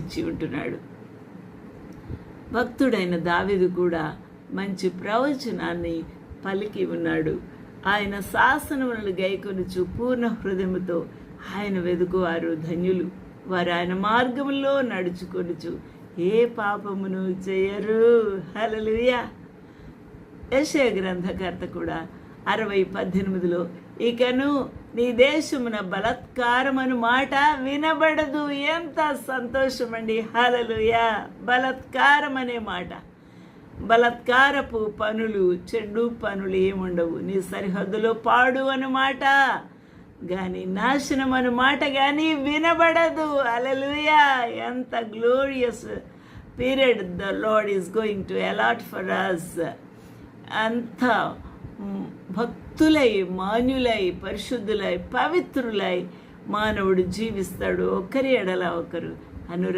ఇచ్చి ఉంటున్నాడు. భక్తుడైన దావీదు కూడా మంచి ప్రవచనాన్ని పలికి ఉన్నాడు. ఆయన శాసనములను గైకొనుచు పూర్ణ హృదయముతో ఆయన వెదుకువారు ధన్యులు. వారు ఆయన మార్గములో నడుచుకొనుచు ఏ పాపమును చేయరు. హల్లెలూయా. యెషయా గ్రంథకర్త కూడా 60:18 ఇకను నీ దేశమున బలత్కారమను మాట వినబడదు. ఎంత సంతోషం అండి. హల్లెలూయా. బలత్కారం అనే మాట, బలత్కారపు పనులు, చెడు పనులు ఏముండవు. నీ సరిహద్దులో పాడు అన్నమాట కానీ, నాశనం అన్నమాట కానీ వినబడదు. హల్లెలూయా. ఎంత glorious period the lord is going to allot for us. అంత భక్తులై, మాన్యులై, పరిశుద్ధులై, పవిత్రులై మానవుడు జీవిస్తాడు. ఒకరి ఎడల ఒకరు